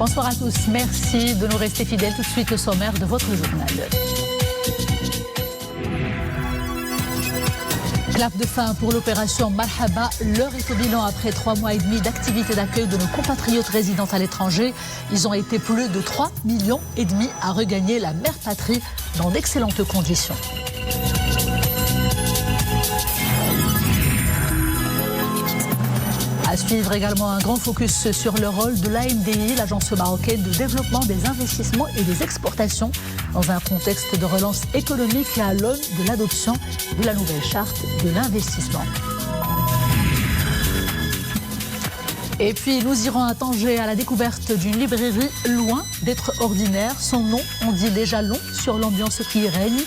Bonsoir à tous, merci de nous rester fidèles. Tout de suite, le sommaire de votre journal. Clap de fin pour l'opération Marhaba. L'heure est au bilan après 3 mois et demi d'activité d'accueil de nos compatriotes résidant à l'étranger. Ils ont été plus de 3,5 millions à regagner la mère patrie dans d'excellentes conditions. À suivre également un grand focus sur le rôle de l'ANDI, l'Agence marocaine de développement des investissements et des exportations, dans un contexte de relance économique et à l'aune de l'adoption de la nouvelle charte de l'investissement. Et puis nous irons à Tanger à la découverte d'une librairie loin d'être ordinaire. Son nom en dit déjà long sur l'ambiance qui y règne.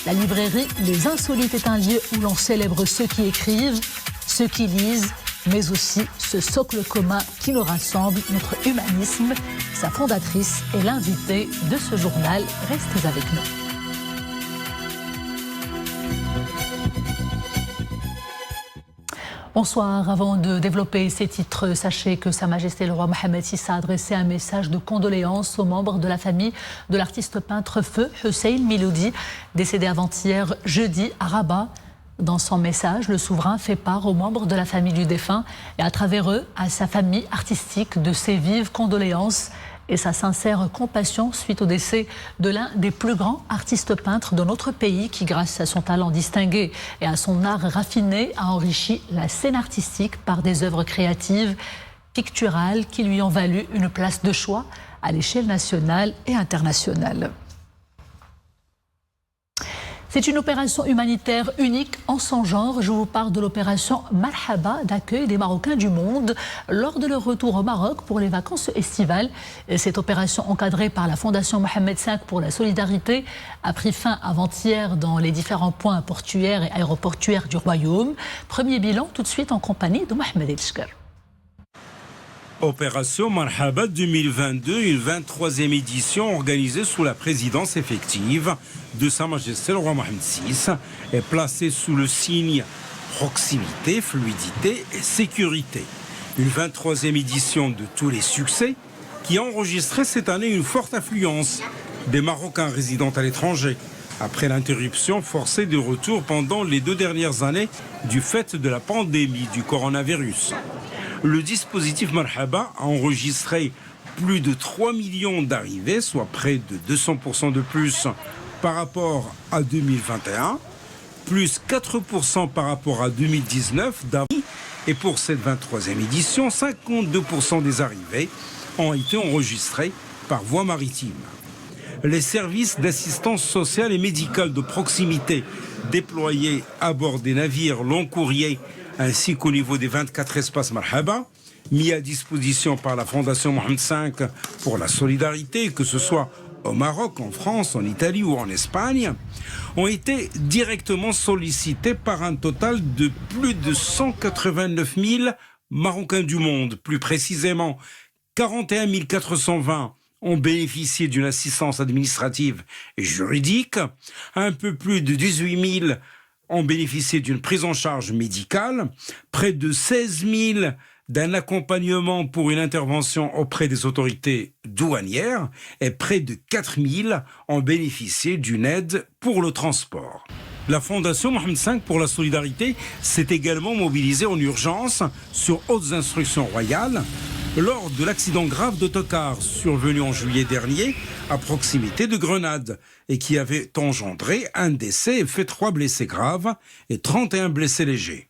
La librairie Les Insolites est un lieu où l'on célèbre ceux qui écrivent, ceux qui lisent, mais aussi ce socle commun qui nous rassemble, notre humanisme. Sa fondatrice est l'invitée de ce journal. Restez avec nous. Bonsoir. Avant de développer ces titres, sachez que Sa Majesté le roi Mohammed VI a adressé un message de condoléances aux membres de la famille de l'artiste peintre Feu Hussein Miloudi, décédé avant-hier jeudi à Rabat. Dans son message, le souverain fait part aux membres de la famille du défunt et à travers eux à sa famille artistique de ses vives condoléances et sa sincère compassion suite au décès de l'un des plus grands artistes peintres de notre pays qui, grâce à son talent distingué et à son art raffiné, a enrichi la scène artistique par des œuvres créatives, picturales qui lui ont valu une place de choix à l'échelle nationale et internationale. C'est une opération humanitaire unique en son genre. Je vous parle de l'opération Marhaba d'accueil des Marocains du monde lors de leur retour au Maroc pour les vacances estivales. Cette opération encadrée par la Fondation Mohammed V pour la solidarité a pris fin avant-hier dans les différents points portuaires et aéroportuaires du Royaume. Premier bilan tout de suite en compagnie de Mohamed El-Shkar. Opération Marhaba 2022, une 23e édition organisée sous la présidence effective de Sa Majesté le roi Mohammed VI est placée sous le signe proximité, fluidité et sécurité. Une 23e édition de tous les succès qui a enregistré cette année une forte affluence des Marocains résidant à l'étranger après l'interruption forcée de retour pendant les 2 dernières années du fait de la pandémie du coronavirus. Le dispositif Marhaba a enregistré plus de 3 millions d'arrivées, soit près de 200% de plus par rapport à 2021, plus 4% par rapport à 2019. Et pour cette 23e édition, 52% des arrivées ont été enregistrées par voie maritime. Les services d'assistance sociale et médicale de proximité déployés à bord des navires long courrier ainsi qu'au niveau des 24 espaces Marhaba, mis à disposition par la Fondation Mohammed V pour la solidarité, que ce soit au Maroc, en France, en Italie ou en Espagne, ont été directement sollicités par un total de plus de 189 000 Marocains du monde. Plus précisément, 41 420 ont bénéficié d'une assistance administrative et juridique, un peu plus de 18 000 ont bénéficié d'une prise en charge médicale, près de 16 000 d'un accompagnement pour une intervention auprès des autorités douanières et près de 4 000 ont bénéficié d'une aide pour le transport. La Fondation Mohammed V pour la solidarité s'est également mobilisée en urgence sur hautes instructions royales lors de l'accident grave d'autocar survenu en juillet dernier à proximité de Grenade et qui avait engendré un décès et fait 3 blessés graves et 31 blessés légers.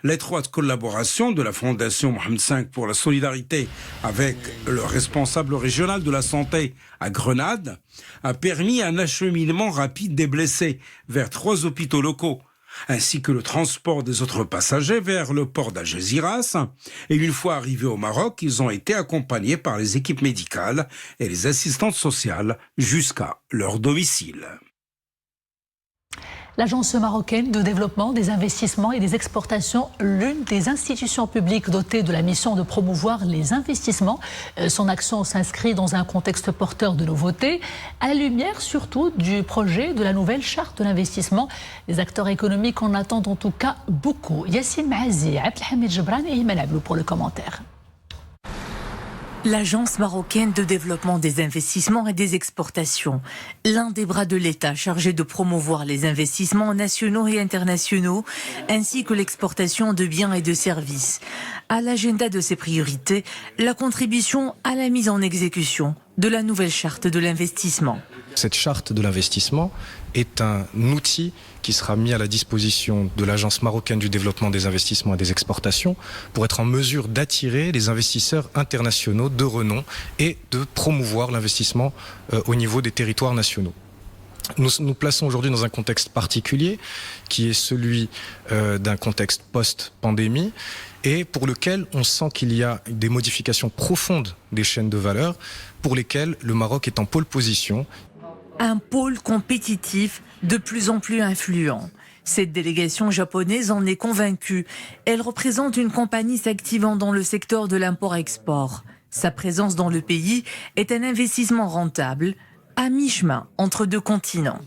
L'étroite collaboration de la Fondation Mohammed V pour la solidarité avec le responsable régional de la santé à Grenade a permis un acheminement rapide des blessés vers 3 hôpitaux locaux, ainsi que le transport des autres passagers vers le port d'Algésiras. Et une fois arrivés au Maroc, ils ont été accompagnés par les équipes médicales et les assistantes sociales jusqu'à leur domicile. L'Agence marocaine de développement des investissements et des exportations, l'une des institutions publiques dotées de la mission de promouvoir les investissements. Son action s'inscrit dans un contexte porteur de nouveautés, à la lumière surtout du projet de la nouvelle charte de l'investissement. Les acteurs économiques en attendent en tout cas beaucoup. Yassine Mahazi, Abdelhamid Gebran et Iman Ablou pour le commentaire. L'Agence marocaine de développement des investissements et des exportations, l'un des bras de l'État chargé de promouvoir les investissements nationaux et internationaux, ainsi que l'exportation de biens et de services. À l'agenda de ses priorités, la contribution à la mise en exécution de la nouvelle charte de l'investissement. Cette charte de l'investissement est un outil qui sera mis à la disposition de l'Agence marocaine du développement des investissements et des exportations pour être en mesure d'attirer les investisseurs internationaux de renom et de promouvoir l'investissement au niveau des territoires nationaux. Nous nous plaçons aujourd'hui dans un contexte particulier qui est celui d'un contexte post-pandémie et pour lequel on sent qu'il y a des modifications profondes des chaînes de valeur pour lesquelles le Maroc est en pole position. Un pôle compétitif de plus en plus influent. Cette délégation japonaise en est convaincue. Elle représente une compagnie s'activant dans le secteur de l'import-export. Sa présence dans le pays est un investissement rentable, à mi-chemin entre deux continents.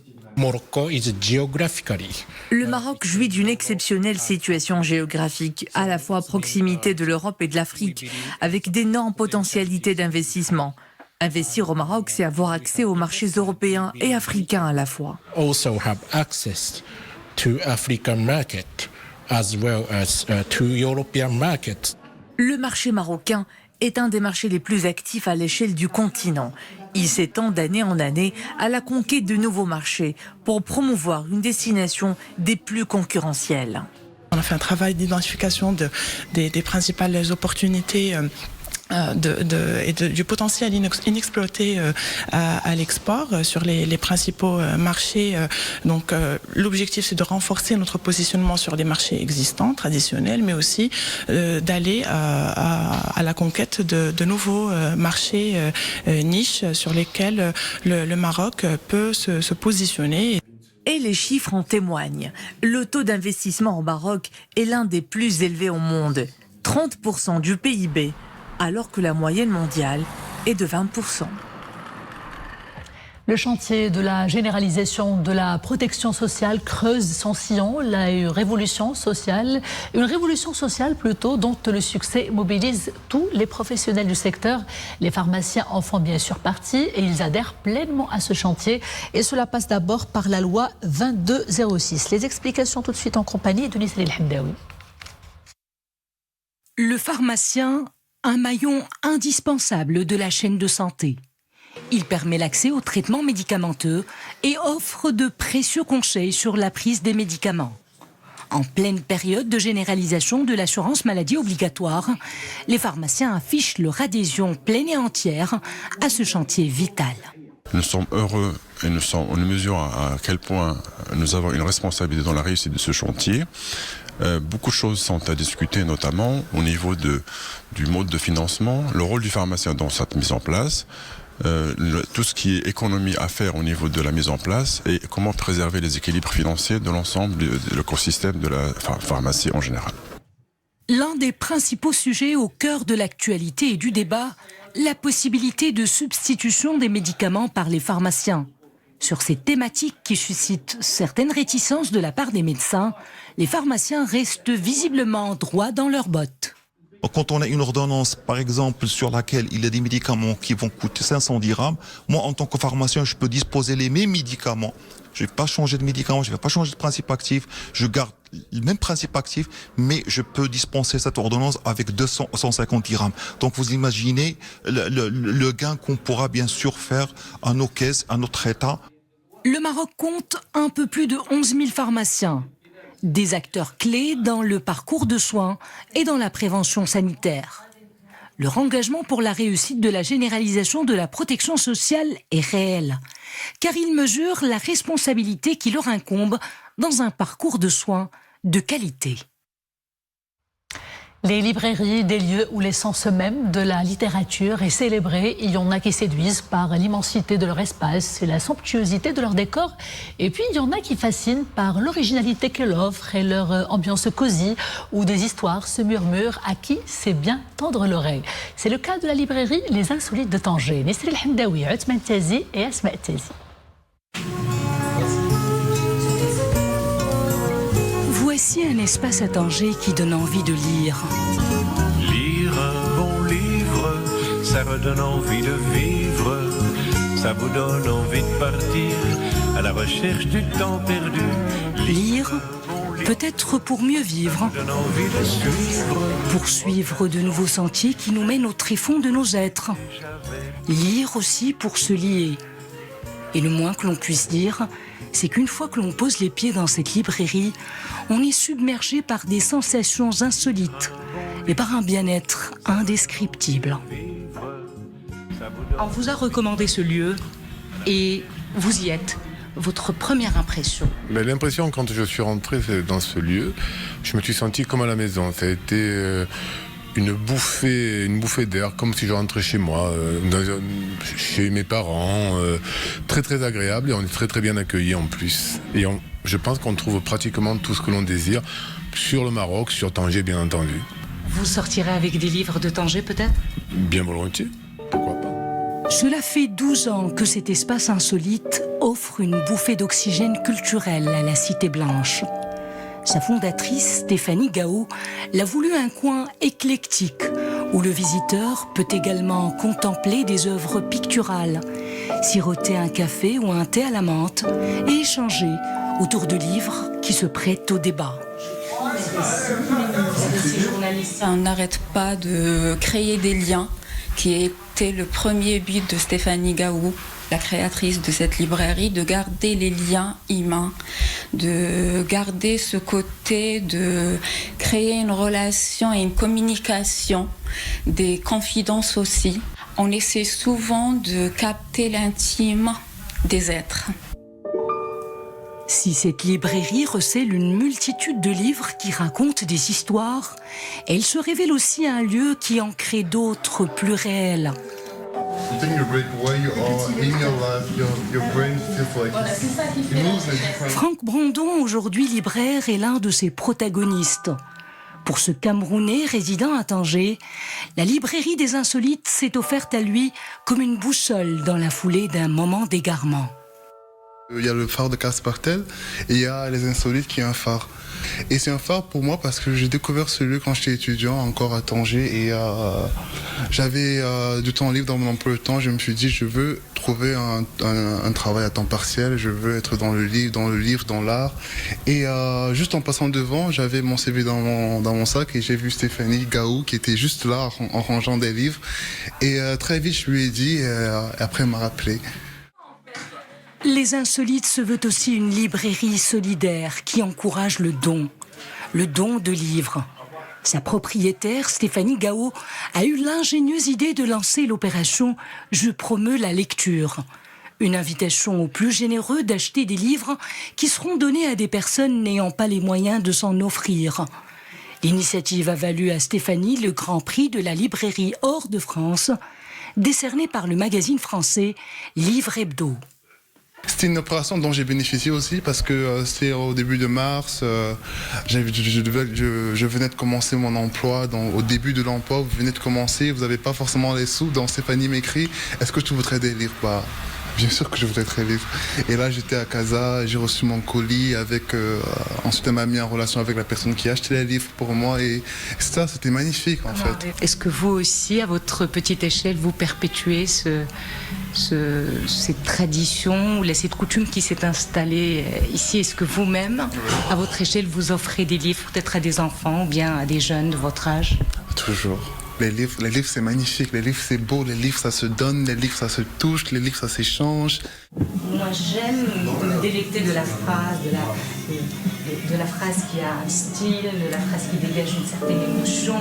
Le Maroc jouit d'une exceptionnelle situation géographique, à la fois à proximité de l'Europe et de l'Afrique, avec d'énormes potentialités d'investissement. Investir au Maroc, c'est avoir accès aux marchés européens et africains à la fois. Also have access to African market as well as to European markets. Le marché marocain est un des marchés les plus actifs à l'échelle du continent. Il s'étend d'année en année à la conquête de nouveaux marchés pour promouvoir une destination des plus concurrentielles. On a fait un travail d'identification des principales opportunités du potentiel inexploité à l'export sur les principaux marchés. Donc l'objectif c'est de renforcer notre positionnement sur des marchés existants, traditionnels, mais aussi d'aller à la conquête de nouveaux marchés niches sur lesquels le Maroc peut se positionner. Et les chiffres en témoignent. Le taux d'investissement au Maroc est l'un des plus élevés au monde, 30% du PIB, alors que la moyenne mondiale est de 20%. Le chantier de la généralisation de la protection sociale creuse son sillon. La révolution sociale, une révolution sociale plutôt, dont le succès mobilise tous les professionnels du secteur. Les pharmaciens en font bien sûr partie et ils adhèrent pleinement à ce chantier. Et cela passe d'abord par la loi 2206. Les explications tout de suite en compagnie de Nissali El-Hamdaoui. Le pharmacien, un maillon indispensable de la chaîne de santé. Il permet l'accès aux traitements médicamenteux et offre de précieux conseils sur la prise des médicaments. En pleine période de généralisation de l'assurance maladie obligatoire, les pharmaciens affichent leur adhésion pleine et entière à ce chantier vital. Nous sommes heureux et on mesure à quel point nous avons une responsabilité dans la réussite de ce chantier. Beaucoup de choses sont à discuter, notamment au niveau du mode de financement, le rôle du pharmacien dans cette mise en place, tout ce qui est économie à faire au niveau de la mise en place et comment préserver les équilibres financiers de l'ensemble de l'écosystème de la pharmacie en général. L'un des principaux sujets au cœur de l'actualité et du débat, la possibilité de substitution des médicaments par les pharmaciens. Sur ces thématiques qui suscitent certaines réticences de la part des médecins, les pharmaciens restent visiblement droits dans leurs bottes. Quand on a une ordonnance, par exemple, sur laquelle il y a des médicaments qui vont coûter 500 dirhams, moi, en tant que pharmacien, je peux disposer les mêmes médicaments. Je ne vais pas changer de médicament, je ne vais pas changer de principe actif. Je garde le même principe actif, mais je peux dispenser cette ordonnance avec 150 dirhams. Donc, vous imaginez le gain qu'on pourra bien sûr faire à nos caisses, à notre État. Le Maroc compte un peu plus de 11 000 pharmaciens. Des acteurs clés dans le parcours de soins et dans la prévention sanitaire. Leur engagement pour la réussite de la généralisation de la protection sociale est réel, car ils mesurent la responsabilité qui leur incombe dans un parcours de soins de qualité. Les librairies, des lieux où l'essence même de la littérature est célébrée. Il y en a qui séduisent par l'immensité de leur espace et la somptuosité de leur décor. Et puis, il y en a qui fascinent par l'originalité qu'elle offre et leur ambiance cosy, où des histoires se murmurent à qui sait bien tendre l'oreille. C'est le cas de la librairie Les Insolites de Tanger. Nissali El-Hamdaoui, Othman Tazi et Asma Tazi. Voici un espace à Tanger qui donne envie de lire. Lire un bon livre, ça redonne envie de vivre, ça vous donne envie de partir à la recherche du temps perdu. Lire, peut-être pour mieux vivre, pour suivre de nouveaux sentiers qui nous mènent au tréfonds de nos êtres. Lire aussi pour se lier. Et le moins que l'on puisse dire, c'est qu'une fois que l'on pose les pieds dans cette librairie, on est submergé par des sensations insolites et par un bien-être indescriptible. On vous a recommandé ce lieu et vous y êtes. Votre première impression? L'impression, quand je suis rentré dans ce lieu, je me suis senti comme à la maison. Ça a été une bouffée d'air, comme si je rentrais chez moi, chez mes parents. Très très agréable et on est très très bien accueillis en plus. Et je pense qu'on trouve pratiquement tout ce que l'on désire sur le Maroc, sur Tanger bien entendu. Vous sortirez avec des livres de Tanger peut-être? Bien volontiers, pourquoi pas. Cela fait 12 ans que cet espace insolite offre une bouffée d'oxygène culturel à la Cité Blanche. Sa fondatrice, Stéphanie Gao, l'a voulu un coin éclectique où le visiteur peut également contempler des œuvres picturales, siroter un café ou un thé à la menthe et échanger autour de livres qui se prêtent au débat. On n'arrête pas de créer des liens, qui était le premier but de Stéphanie Gao, la créatrice de cette librairie, de garder les liens humains, de garder ce côté de créer une relation et une communication, des confidences aussi. On essaie souvent de capter l'intime des êtres. Si cette librairie recèle une multitude de livres qui racontent des histoires, elle se révèle aussi un lieu qui en crée d'autres plus réelles. Franck Brondon, aujourd'hui libraire, est l'un de ses protagonistes. Pour ce Camerounais résidant à Tanger, la librairie des Insolites s'est offerte à lui comme une boussole dans la foulée d'un moment d'égarement. Il y a le phare de Caspartel et il y a les Insolites qui est un phare. Et c'est un phare pour moi parce que j'ai découvert ce lieu quand j'étais étudiant encore à Tanger et j'avais du temps libre dans mon emploi du temps. Je me suis dit je veux trouver un travail à temps partiel, je veux être dans le livre, dans l'art. Et juste en passant devant, j'avais mon CV dans mon sac et j'ai vu Stéphanie Gao qui était juste là en rangeant des livres. Et très vite je lui ai dit et après elle m'a rappelé. Les Insolites se veut aussi une librairie solidaire qui encourage le don de livres. Sa propriétaire, Stéphanie Gao, a eu l'ingénieuse idée de lancer l'opération « Je promeus la lecture ». Une invitation aux plus généreux d'acheter des livres qui seront donnés à des personnes n'ayant pas les moyens de s'en offrir. L'initiative a valu à Stéphanie le grand prix de la librairie hors de France, décerné par le magazine français Livre Hebdo. C'était une opération dont j'ai bénéficié aussi parce que c'était au début de mars. Je venais de commencer mon emploi. Au début de l'emploi, vous venez de commencer, vous n'avez pas forcément les sous. Donc Stéphanie m'écrit « Est-ce que tu voudrais des livres ?» Bien sûr que je voudrais des livres. Et là, j'étais à Casa, j'ai reçu mon colis. Ensuite, elle m'a mis en relation avec la personne qui a acheté les livres pour moi. Et ça, c'était magnifique en fait. Est-ce que vous aussi, à votre petite échelle, vous perpétuez cette tradition ou cette coutume qui s'est installée ici? Est-ce que vous-même, à votre échelle, vous offrez des livres peut-être à des enfants ou bien à des jeunes de votre âge? Toujours. Les livres c'est magnifique, les livres c'est beau, les livres ça se donne, les livres ça se touche, les livres ça s'échange. Moi j'aime me délecter de la phrase, de la phrase qui a un style, de la phrase qui dégage une certaine émotion.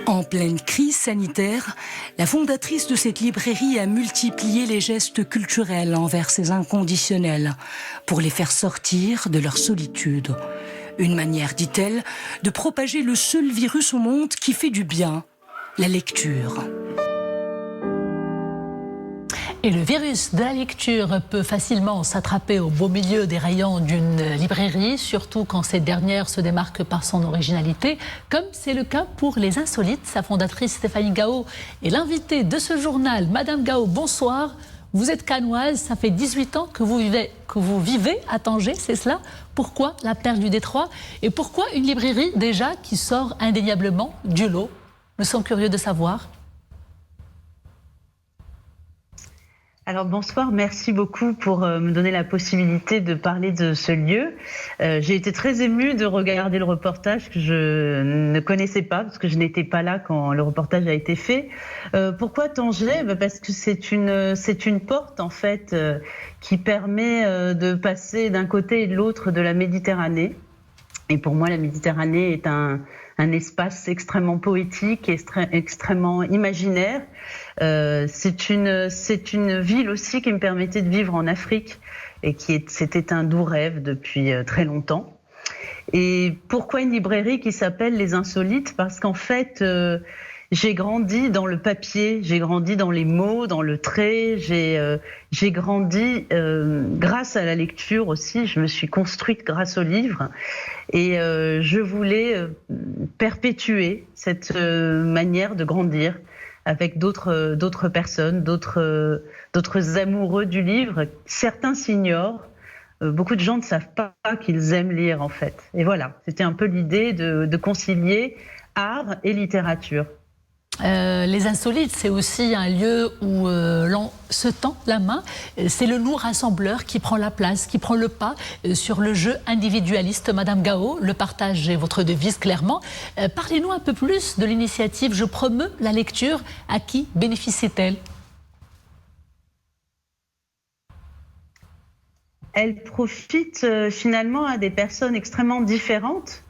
En pleine crise sanitaire, la fondatrice de cette librairie a multiplié les gestes culturels envers ses inconditionnels pour les faire sortir de leur solitude. Une manière, dit-elle, de propager le seul virus au monde qui fait du bien, la lecture. Et le virus de la lecture peut facilement s'attraper au beau milieu des rayons d'une librairie, surtout quand cette dernière se démarque par son originalité, comme c'est le cas pour Les Insolites. Sa fondatrice Stéphanie Gao est l'invitée de ce journal. Madame Gao, bonsoir. Vous êtes canoise, ça fait 18 ans que vous vivez à Tanger, c'est cela? Pourquoi la perle du Détroit? Et pourquoi une librairie déjà qui sort indéniablement du lot? Nous sommes curieux de savoir. Alors bonsoir, merci beaucoup pour me donner la possibilité de parler de ce lieu. J'ai été très émue de regarder le reportage que je ne connaissais pas parce que je n'étais pas là quand le reportage a été fait. Pourquoi Tanger ? Parce que c'est une porte en fait qui permet de passer d'un côté et de l'autre de la Méditerranée. Et pour moi, la Méditerranée est un espace extrêmement poétique, extrêmement imaginaire. C'est une ville aussi qui me permettait de vivre en Afrique et c'était un doux rêve depuis très longtemps. Et pourquoi une librairie qui s'appelle Les Insolites ? Parce qu'en fait, j'ai grandi dans le papier, j'ai grandi dans les mots, dans le trait, j'ai grandi grâce à la lecture aussi, je me suis construite grâce aux livres et je voulais perpétuer cette manière de grandir avec d'autres personnes, d'autres amoureux du livre. Certains s'ignorent, beaucoup de gens ne savent pas qu'ils aiment lire en fait. Et voilà, c'était un peu l'idée de concilier art et littérature. Les Insolites, c'est aussi un lieu où l'on se tend la main. C'est le nous rassembleur qui prend la place, qui prend le pas sur le jeu individualiste. Madame Gao, le partage est votre devise clairement. Parlez-nous un peu plus de l'initiative Je promeus la lecture. À qui bénéficie-t-elle ? Elle profite finalement à des personnes extrêmement différentes.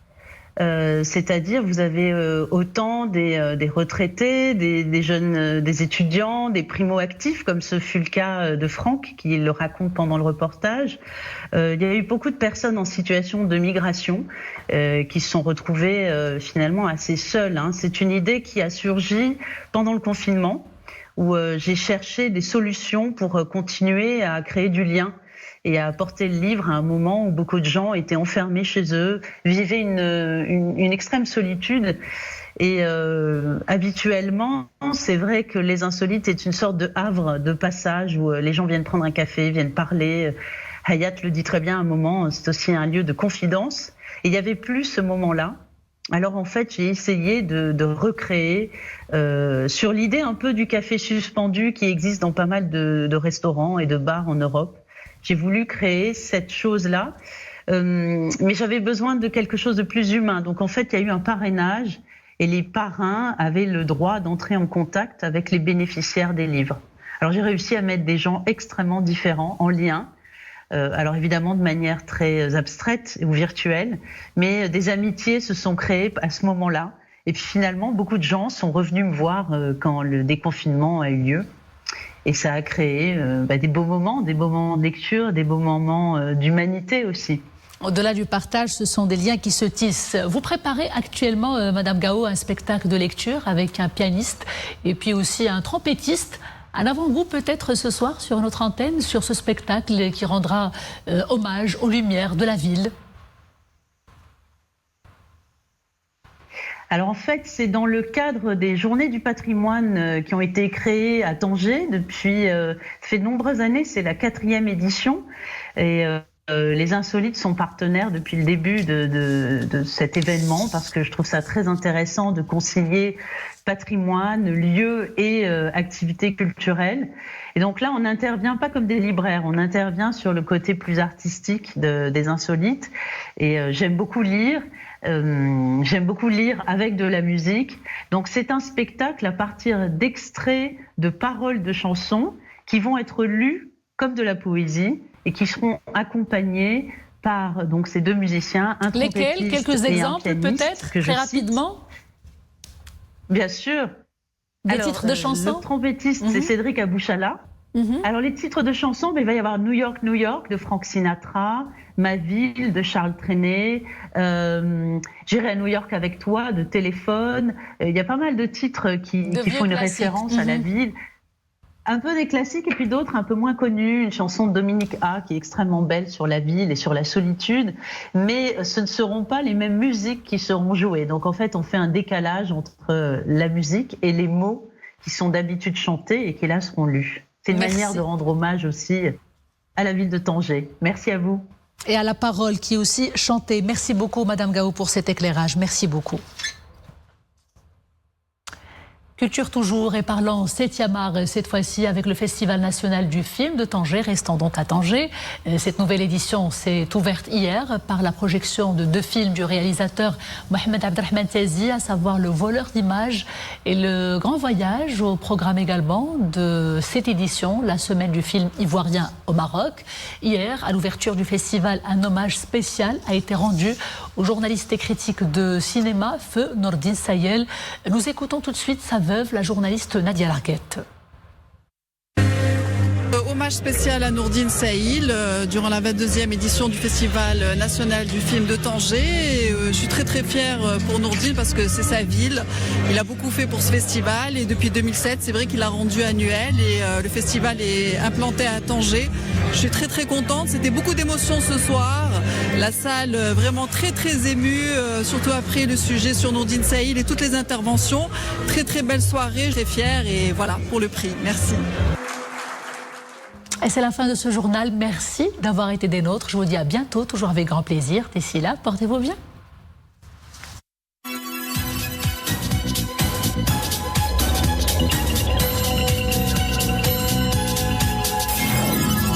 C'est-à-dire vous avez autant des retraités, des jeunes, des étudiants, des primo-actifs, comme ce fut le cas de Franck, qui le raconte pendant le reportage. Il y a eu beaucoup de personnes en situation de migration qui se sont retrouvées finalement assez seules. C'est une idée qui a surgi pendant le confinement, où j'ai cherché des solutions pour continuer à créer du lien et à apporter le livre à un moment où beaucoup de gens étaient enfermés chez eux, vivaient une extrême solitude. Et habituellement, c'est vrai que Les Insolites est une sorte de havre de passage où les gens viennent prendre un café, viennent parler. Hayat le dit très bien à un moment, c'est aussi un lieu de confidence. Et il n'y avait plus ce moment-là. Alors en fait, j'ai essayé de recréer sur l'idée un peu du café suspendu qui existe dans pas mal de restaurants et de bars en Europe. J'ai voulu créer cette chose-là, mais j'avais besoin de quelque chose de plus humain. Donc en fait, il y a eu un parrainage et les parrains avaient le droit d'entrer en contact avec les bénéficiaires des livres. Alors j'ai réussi à mettre des gens extrêmement différents en lien, alors évidemment de manière très abstraite ou virtuelle, mais des amitiés se sont créées à ce moment-là. Et puis finalement, beaucoup de gens sont revenus me voir quand le déconfinement a eu lieu. Et ça a créé des beaux moments de lecture, des beaux moments d'humanité aussi. Au-delà du partage, ce sont des liens qui se tissent. Vous préparez actuellement, Madame Gao, un spectacle de lecture avec un pianiste et puis aussi un trompettiste. Un avant-goût peut-être ce soir sur notre antenne, sur ce spectacle qui rendra hommage aux lumières de la ville. Alors en fait, c'est dans le cadre des Journées du patrimoine qui ont été créées à Tanger depuis ça fait de nombreuses années, c'est la 4e édition. Et Les Insolites sont partenaires depuis le début de cet événement parce que je trouve ça très intéressant de concilier patrimoine, lieu et activités culturelles. Et donc là, on n'intervient pas comme des libraires, on intervient sur le côté plus artistique des Insolites. Et j'aime beaucoup lire. J'aime beaucoup lire avec de la musique. Donc c'est un spectacle à partir d'extraits de paroles de chansons qui vont être lus comme de la poésie et qui seront accompagnés par donc ces deux musiciens, un trompettiste. Lesquels ? Quelques exemples peut-être, très rapidement. Bien sûr. Des titres de chansons. Le trompettiste, c'est Cédric Abouchala. Alors les titres de chansons, il va y avoir New York, New York de Frank Sinatra, Ma ville de Charles Trenet, J'irai à New York avec toi de Téléphone. Il y a pas mal de titres qui font une référence à la ville. Un peu des classiques et puis d'autres un peu moins connus. Une chanson de Dominique A qui est extrêmement belle sur la ville et sur la solitude. Mais ce ne seront pas les mêmes musiques qui seront jouées. Donc en fait, on fait un décalage entre la musique et les mots qui sont d'habitude chantés et qui là seront lus. C'est une manière de rendre hommage aussi à la ville de Tanger. Merci à vous. Et à la parole qui est aussi chantée. Merci beaucoup, Madame Gao, pour cet éclairage. Merci beaucoup. Culture toujours et parlant 7e art, cette fois-ci avec le Festival national du film de Tanger. Restons donc à Tanger. Cette nouvelle édition s'est ouverte hier par la projection de 2 films du réalisateur Mohamed Abdelrahman Tazi, à savoir Le voleur d'images et Le grand voyage, au programme également de cette édition, la semaine du film ivoirien au Maroc. Hier, à l'ouverture du festival, un hommage spécial a été rendu au journaliste et critique de cinéma, feu Nordine Sayel. Nous écoutons tout de suite sa veuve, la journaliste Nadia Larguette. Hommage spécial à Nordine Saïl durant la 22e édition du Festival national du film de Tanger. Je suis très fière pour Nordine parce que c'est sa ville. Il a beaucoup fait pour ce festival et depuis 2007, c'est vrai qu'il l'a rendu annuel et le festival est implanté à Tanger. Je suis très contente. C'était beaucoup d'émotions ce soir. La salle vraiment très émue, surtout après le sujet sur Nordine Saïl et toutes les interventions. Très belle soirée. Très fière et voilà pour le prix. Merci. Et c'est la fin de ce journal. Merci d'avoir été des nôtres. Je vous dis à bientôt, toujours avec grand plaisir. D'ici là, portez-vous bien.